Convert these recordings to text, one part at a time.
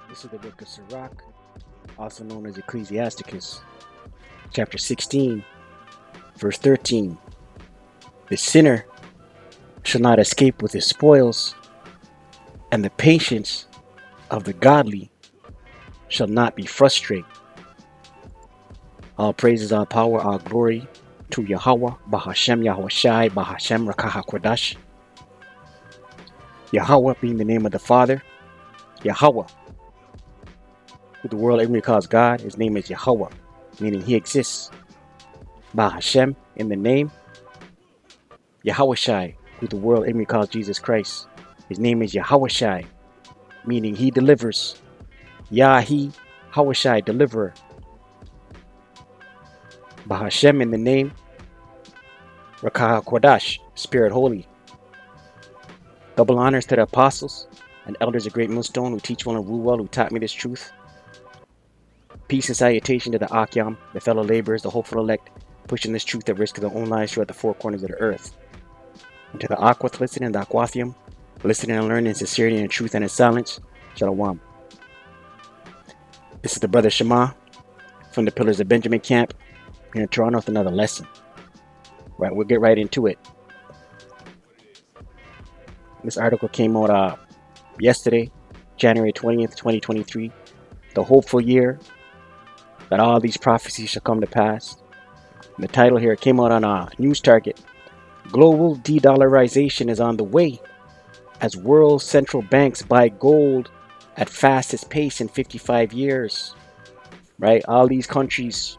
This is the book of Sirach, also known as Ecclesiasticus, chapter 16, verse 13. The sinner shall not escape with his spoils, and the patience of the godly shall not be frustrated. All praises, all power, all glory to Yahweh, Bahashem Yahweh Shai, Bahashem Rakaha Kodash. Yahweh being the name of the Father, Yahweh, who the world everybody calls God, his name is Yahweh, meaning he exists. Bahashem in the name, Yahweh Shai, who the world everybody calls Jesus Christ, his name is Yahweh Shai, meaning he delivers. Yahi, Hawashai, deliverer. Bahashem in the name, Rakaha Kodash, Spirit Holy. Double honors to the apostles and elders of Great Millstone who teach well and rule well, who taught me this truth. Peace and salutation to the Akyam, the fellow laborers, the hopeful elect, pushing this truth at risk of their own lives throughout the four corners of the earth. And to the Aquath listening, the Aquathium, listening and learning in sincerity and truth and in silence, Shalom. This is the brother Shema from the Pillars of Benjamin camp here in Toronto with another lesson. Right, we'll get right into it. This article came out yesterday, January 20th, 2023. The hopeful year that all these prophecies shall come to pass. And the title here came out on News Target. Global de-dollarization is on the way as world central banks buy gold at fastest pace in 55 years. Right? All these countries,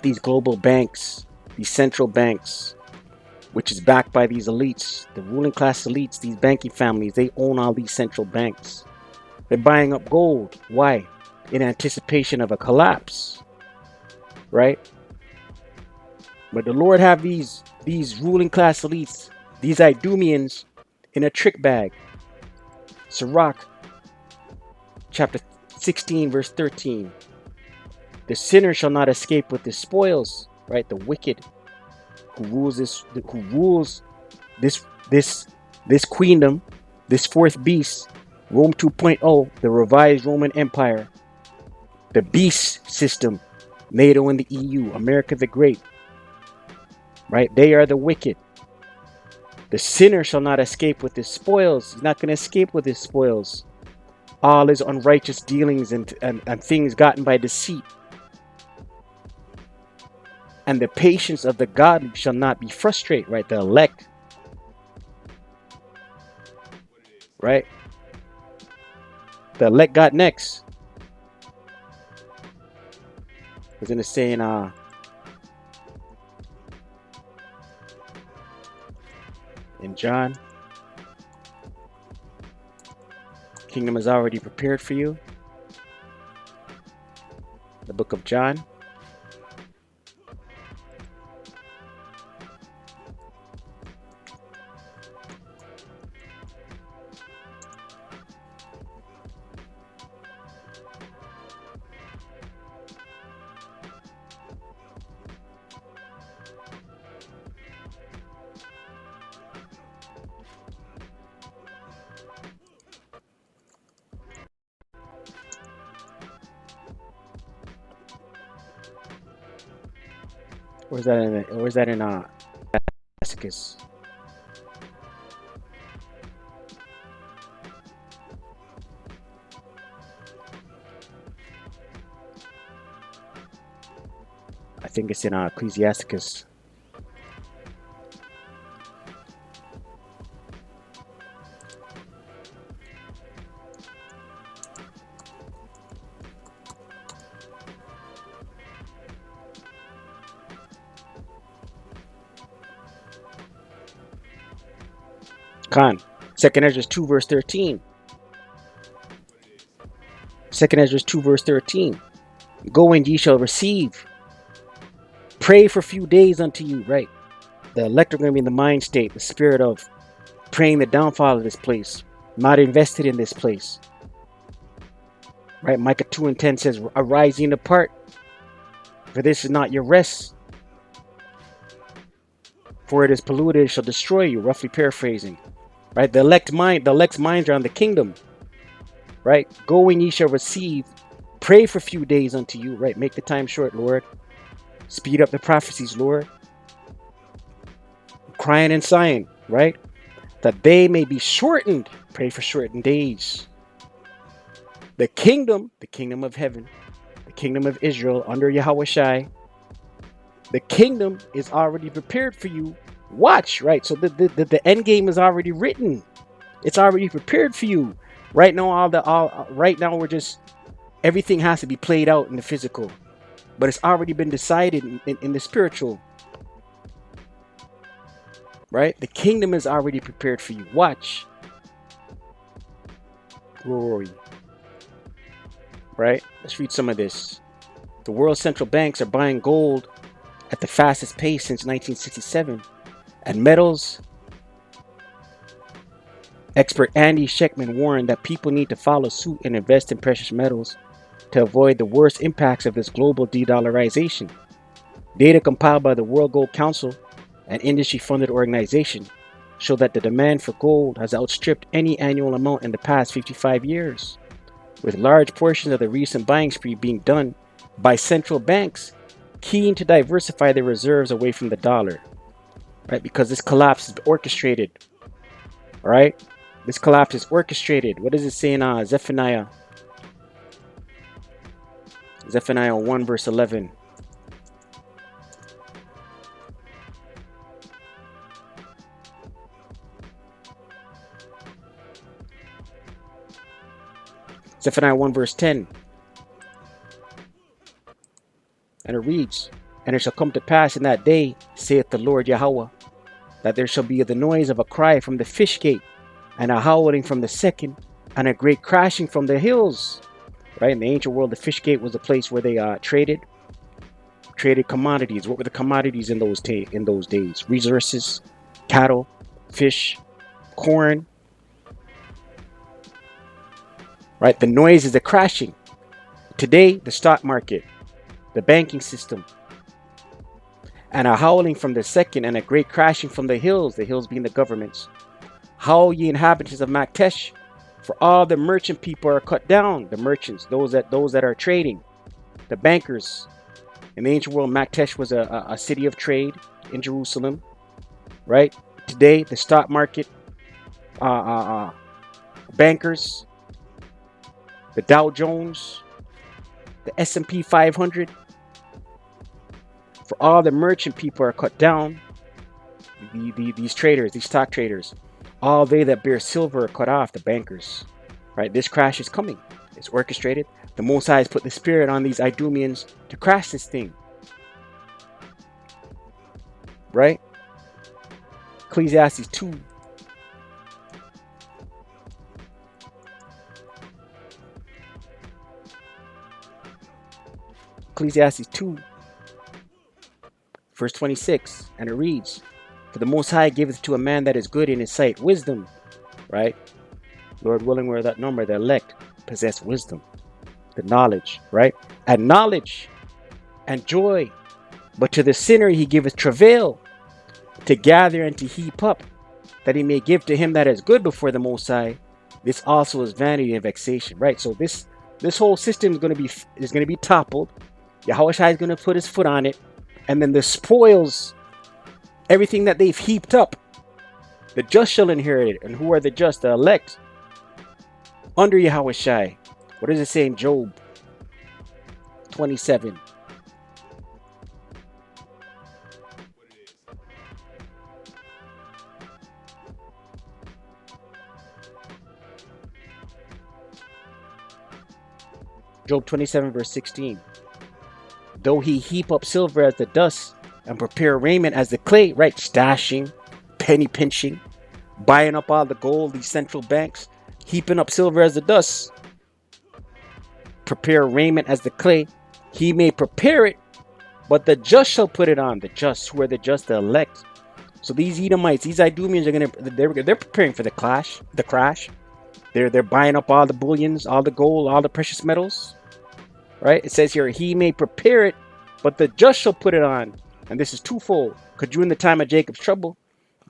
these global banks, these central banks, which is backed by these elites, the ruling class elites, these banking families, they own all these central banks. They're buying up gold. Why? In anticipation of a collapse. Right? But the Lord have these ruling class elites, these Idumeans, in a trick bag. Sirach, chapter 16, verse 13. The sinner shall not escape with his spoils. Right? The wicked who rules this queendom, this fourth beast, Rome 2.0, the revised Roman Empire, the beast system, NATO and the EU, America the Great. Right? They are the wicked. The sinner shall not escape with his spoils. He's not going to escape with his spoils. All his unrighteous dealings and things gotten by deceit. And the patience of the godly shall not be frustrated. Right? The elect. Right? The elect got next. It's in the saying, in John, kingdom is already prepared for you. The book of John. Where's that in Ecclesiasticus? I think it's in Ecclesiasticus. Khan, 2nd Ezra 2 verse 13. 2nd Ezra 2 verse 13. Go and ye shall receive. Pray for a few days unto you, right? The elect are going to be in the mind state, the spirit of praying the downfall of this place, not invested in this place. Right? Micah 2 and 10 says, arise ye and depart, for this is not your rest. For it is polluted, it shall destroy you, roughly paraphrasing. Right? The elect's minds are on the kingdom. right? Go and ye shall receive. Pray for a few days unto you, right? Make the time short, Lord. Speed up the prophecies, Lord. Crying and sighing, right? That they may be shortened. Pray for shortened days. The kingdom of heaven, the kingdom of Israel under Yahweh Shai, the kingdom is already prepared for you. Watch, right? So the end game is already written. It's already prepared for you. Right now, right now we're just, everything has to be played out in the physical, but it's already been decided in the spiritual. Right? The kingdom is already prepared for you. Watch. Glory. Right? Let's read some of this. The world's central banks are buying gold at the fastest pace since 1967. And metals expert Andy Sheckman warned that people need to follow suit and invest in precious metals to avoid the worst impacts of this global de-dollarization. Data compiled by the World Gold Council, an industry-funded organization, show that the demand for gold has outstripped any annual amount in the past 55 years, with large portions of the recent buying spree being done by central banks keen to diversify their reserves away from the dollar, right? Because this collapse is orchestrated, right? This collapse is orchestrated. What does it say in Zephaniah? Zephaniah 1 verse 11. Zephaniah 1 verse 10. And it reads, and it shall come to pass in that day, saith the Lord Yahweh, that there shall be the noise of a cry from the fish gate, and a howling from the second, and a great crashing from the hills. Right? In the ancient world, the fish gate was the place where they traded commodities. What were the commodities in those days? Resources, cattle, fish, corn. Right? The noise is the crashing. Today, the stock market, the banking system, and a howling from the second, and a great crashing from the hills being the governments. Howl ye inhabitants of Maktesh, for all the merchant people are cut down. The merchants, those that are trading, the bankers. In the ancient world, Maktesh was a city of trade in Jerusalem, right? Today, the stock market, bankers, the Dow Jones, the S&P 500. For all the merchant people are cut down. These traders, these stock traders, all they that bear silver are cut off, the bankers. Right? This crash is coming. It's orchestrated. The Most High has put the spirit on these Idumeans to crash this thing. Right? Ecclesiastes 2. Ecclesiastes 2. Verse 26. And it reads, for the Most High giveth to a man that is good in his sight wisdom. Right? Lord willing, we're that number, the elect possess wisdom, the knowledge, right? And knowledge and joy. But to the sinner he giveth travail, to gather and to heap up, that he may give to him that is good before the Most High. This also is vanity and vexation, right? So this whole system is going to be toppled. Yahweh Shai is going to put his foot on it, and then the spoils, everything that they've heaped up, the just shall inherit it. And who are the just? The elect under Yahweh Shai. What does it say in Job 27? Job 27 verse 16. Though he heap up silver as the dust, and prepare raiment as the clay, right? Stashing, penny pinching, buying up all the gold, these central banks, heaping up silver as the dust. Prepare raiment as the clay. He may prepare it, but the just shall put it on. The just, who are the just, the elect. So these Edomites, these Idumeans they're preparing for the crash. They're buying up all the bullions, all the gold, all the precious metals. Right? It says here, he may prepare it, but the just shall put it on. And this is twofold. Because during the time of Jacob's trouble,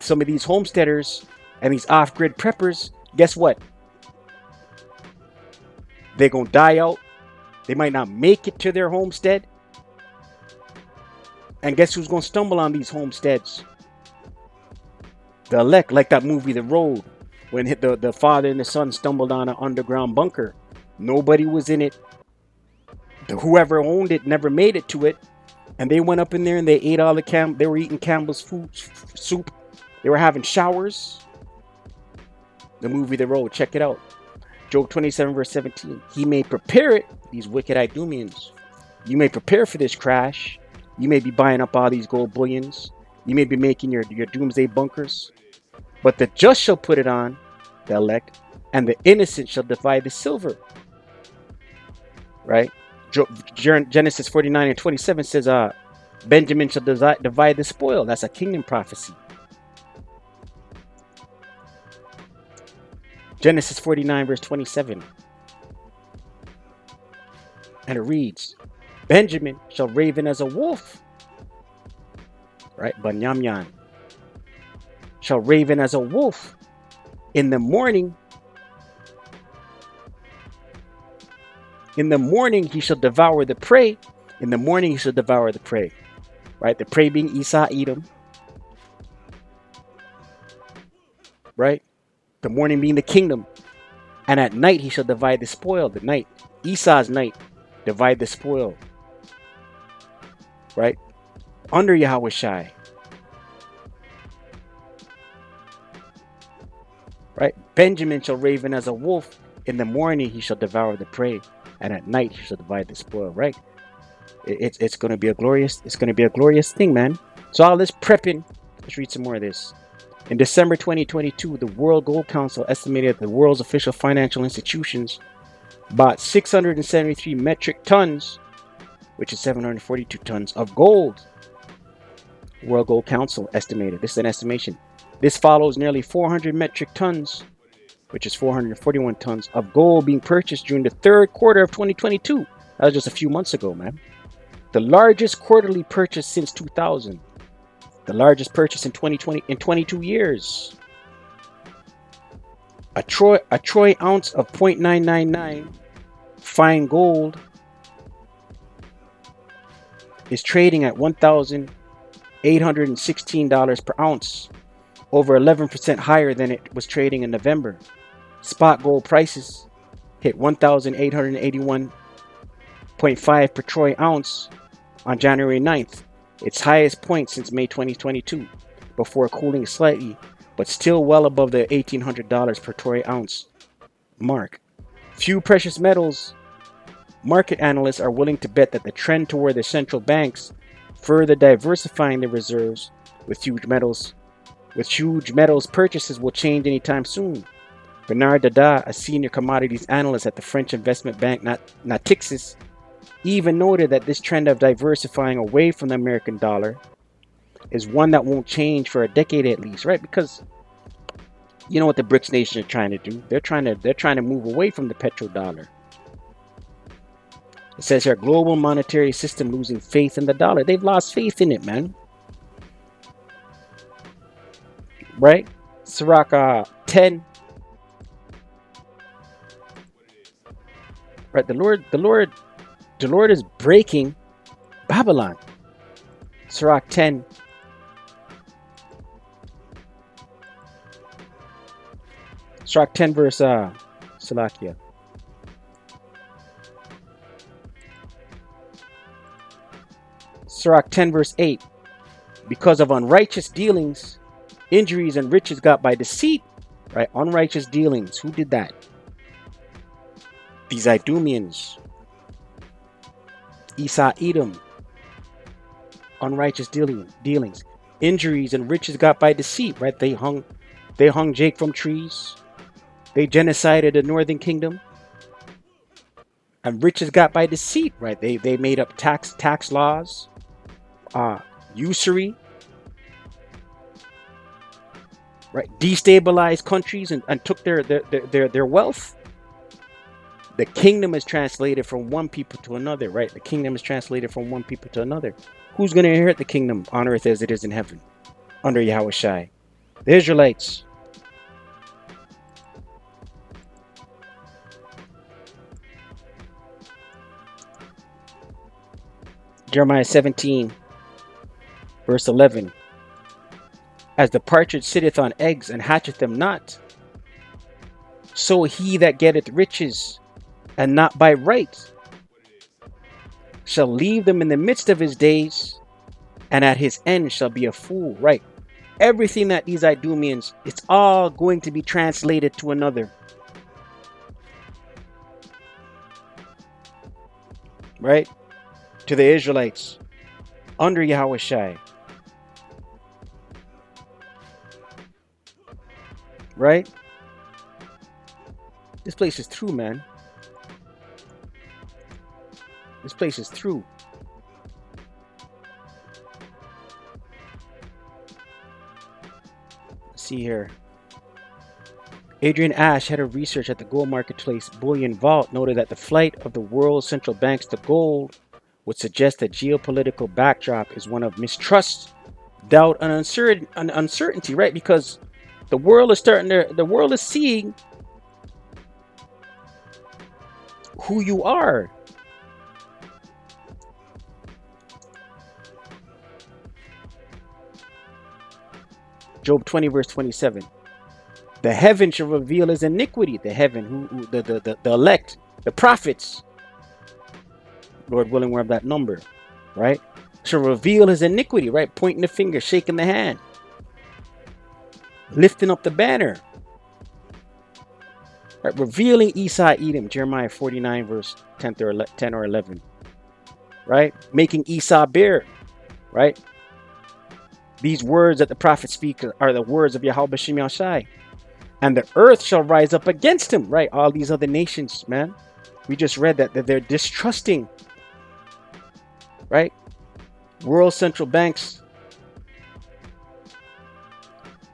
some of these homesteaders and these off-grid preppers, guess what? They're going to die out. They might not make it to their homestead. And guess who's going to stumble on these homesteads? The elect, like that movie, The Road, when the father and the son stumbled on an underground bunker. Nobody was in it. Whoever owned it never made it to it. And they went up in there and they ate all the they were eating Campbell's soup. They were having showers. The movie The Road, check it out. Job 27 verse 17. He may prepare it, these wicked Idumeans. You may prepare for this crash. You may be buying up all these gold bullions. You may be making your doomsday bunkers. But the just shall put it on, the elect, and the innocent shall divide the silver. Right? Genesis 49 and 27 says, Benjamin shall divide the spoil. That's a kingdom prophecy. Genesis 49 verse 27. And it reads, Benjamin shall raven as a wolf. Right? Banyamyan shall raven as a wolf. In the morning he shall devour the prey. In the morning he shall devour the prey. Right? The prey being Esau, Edom. Right? The morning being the kingdom. And at night he shall divide the spoil. The night. Esau's night. Divide the spoil. Right? Under Yahushai. Right? Benjamin shall raven as a wolf. In the morning he shall devour the prey. And at night he shall divide the spoil. Right? It's going to be a glorious thing, man. So all this prepping. Let's read some more of this. In December 2022, the World Gold Council estimated that the world's official financial institutions bought 673 metric tons, which is 742 tons of gold. World Gold Council estimated. This is an estimation. This follows nearly 400 metric tons, which is 441 tons of gold being purchased during the third quarter of 2022. That was just a few months ago, man. The largest quarterly purchase since 2000. The largest purchase in 2020 in 22 years. A troy ounce of 0.999 fine gold is trading at $1,816 per ounce, over 11% higher than it was trading in November. Spot gold prices hit 1,881.5 per troy ounce on January 9th. Its highest point since May 2022, before cooling slightly, but still well above the $1,800 per troy ounce mark. Few precious metals market analysts are willing to bet that the trend toward the central banks further diversifying their reserves with huge metals purchases will change anytime soon. Bernard Dada, a senior commodities analyst at the French investment bank Natixis, even noted that this trend of diversifying away from the American dollar is one that won't change for a decade at least, right? Because you know what the BRICS nation are trying to do? They're trying to move away from the petrodollar. It says here, global monetary system losing faith in the dollar. They've lost faith in it, man. Right? Sirach 10. Right, the Lord is breaking Babylon. Sirach 10. Sirach 10 verse Salakia. Sirach 10 verse 8. Because of unrighteous dealings, injuries and riches got by deceit. Right? Unrighteous dealings. Who did that? These Idumeans. Esau, Edom. Unrighteous dealings. Injuries and riches got by deceit. Right? They hung Jake from trees. They genocided the northern kingdom. And riches got by deceit. Right? They made up tax laws. Usury. Right? Destabilized countries and took their wealth. The kingdom is translated from one people to another, right? The kingdom is translated from one people to another. Who's going to inherit the kingdom on earth as it is in heaven? Under Yahushai. The Israelites. Jeremiah 17, verse 11. As the partridge sitteth on eggs and hatcheth them not, so he that getteth riches, and not by right, shall leave them in the midst of his days, and at his end shall be a fool. Right? Everything that these Idumeans, it's all going to be translated to another. Right? To the Israelites under Yahushai. Right? This place is true, man. This place is true. Let's see here. Adrian Ash, head of research at the gold marketplace Bullion Vault, noted that the flight of the world's central banks to gold would suggest that geopolitical backdrop is one of mistrust, doubt, and uncertainty, right? Because the world is seeing who you are. Job 20 verse 27. The heaven shall reveal his iniquity. The heaven, the elect, the prophets. Lord willing, we're of that number, right? Shall reveal his iniquity, right? Pointing the finger, shaking the hand, lifting up the banner, right? Revealing Esau, Edom, Jeremiah 49 verse 10 or 11, right? Making Esau bare, right? These words that the prophets speak are the words of Yahweh B'Shem Yahshai. And the earth shall rise up against him, right? All these other nations, man. We just read that they're distrusting, right? World central banks.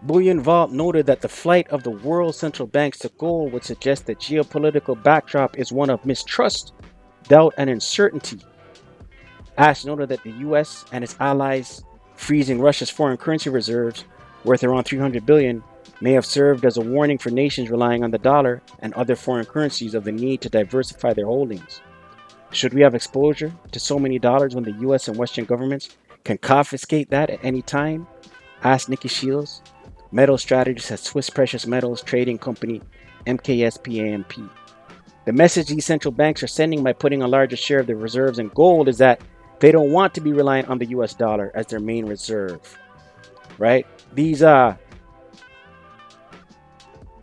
Bullion Vault noted that the flight of the world central banks to gold would suggest that geopolitical backdrop is one of mistrust, doubt, and uncertainty. Ash noted that the U.S. and its allies freezing Russia's foreign currency reserves, worth around $300 billion, may have served as a warning for nations relying on the dollar and other foreign currencies of the need to diversify their holdings. Should we have exposure to so many dollars when the U.S. and Western governments can confiscate that at any time? Asked Nikki Shields, metal strategist at Swiss Precious Metals trading company MKSPAMP. The message these central banks are sending by putting a larger share of their reserves in gold is that they don't want to be reliant on the US dollar as their main reserve, right? These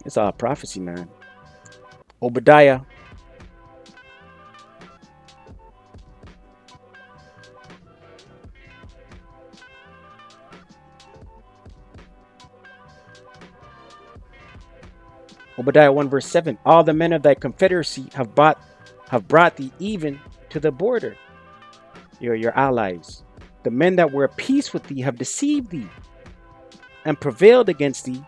it's all prophecy, man. Obadiah Obadiah 1 verse 7. All the men of thy confederacy have brought thee even to the border. Your allies. The men that were at peace with thee have deceived thee and prevailed against thee.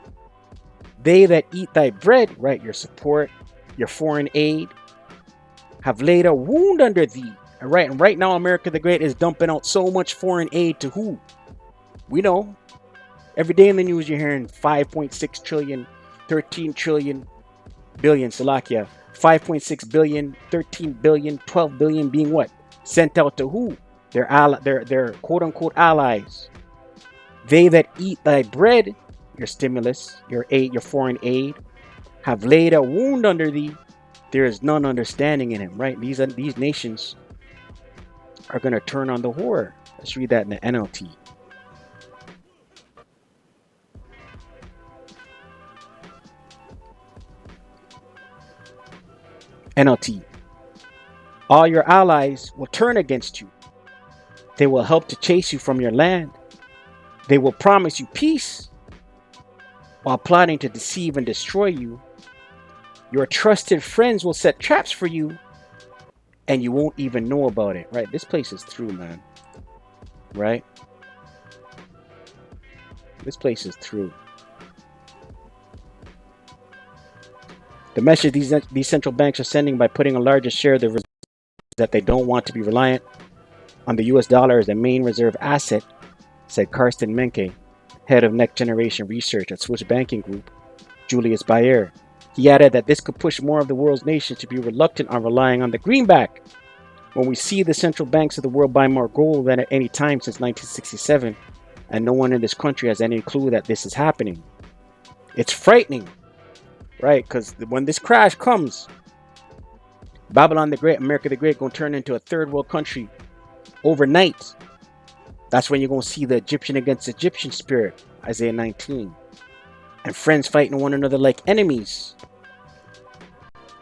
They that eat thy bread, right, your support, your foreign aid, have laid a wound under thee. And right now, America the Great is dumping out so much foreign aid to who? We know. Every day in the news, you're hearing 5.6 trillion, 13 trillion, billion, Salakia. 5.6 billion, 13 billion, 12 billion being what? Sent out to who? Their quote-unquote allies. They that eat thy bread, your stimulus, your aid, your foreign aid, have laid a wound under thee. There is none understanding in him, right? These nations are going to turn on the whore. Let's read that in the NLT. NLT. All your allies will turn against you. They will help to chase you from your land. They will promise you peace while plotting to deceive and destroy you. Your trusted friends will set traps for you and you won't even know about it, right? This place is through, man. Right? This place is through. The message these central banks are sending by putting a larger share of the reserves that they don't want to be reliant on the US dollar as the main reserve asset, said Karsten Menke, head of Next Generation Research at Swiss Banking Group, Julius Bayer. He added that this could push more of the world's nations to be reluctant on relying on the greenback When we see the central banks of the world buy more gold than at any time since 1967, and no one in this country has any clue that this is happening, it's frightening, right? Because when this crash comes, Babylon the Great, America the Great, gonna turn into a third world country overnight. That's when you're gonna see the Egyptian against Egyptian spirit, Isaiah 19, and friends fighting one another like enemies,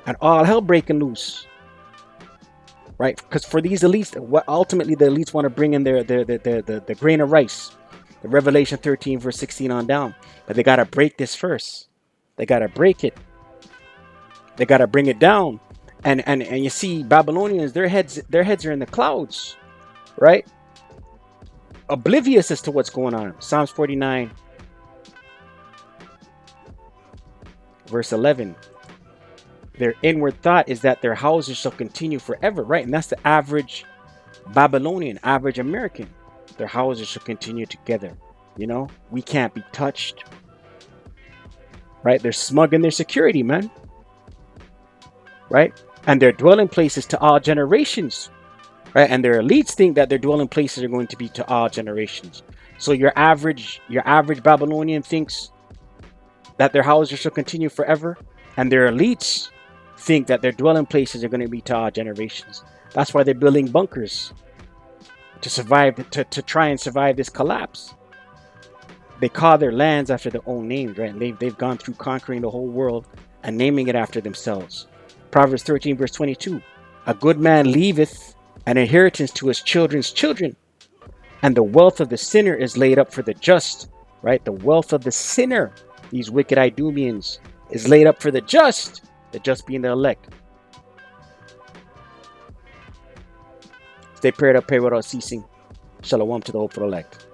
and all hell breaking loose, right? Because for these elites, what ultimately the elites want to bring in the grain of rice, the Revelation 13 verse 16 on down, but they gotta break this first. They gotta break it. They gotta bring it down. And you see Babylonians, their heads are in the clouds, right? Oblivious as to what's going on. Psalms 49 verse 11. Their inward thought is that their houses shall continue forever, right? And that's the average Babylonian, average American. Their houses shall continue together. You know, we can't be touched, right? They're smug in their security, man, right? And their dwelling places to all generations, right? And their elites think that their dwelling places are going to be to all generations. So your average Babylonian thinks that their houses shall continue forever, and their elites think that their dwelling places are going to be to all generations. That's why they're building bunkers to survive, to try and survive this collapse. They call their lands after their own names, right? And they've gone through conquering the whole world and naming it after themselves. Proverbs 13 verse 22. A good man leaveth an inheritance to his children's children, and the wealth of the sinner is laid up for the just, right? The wealth of the sinner, these wicked Idumeans, is laid up for the just being the elect. Stay prayed up, pray without ceasing. Shalom to the hopeful elect.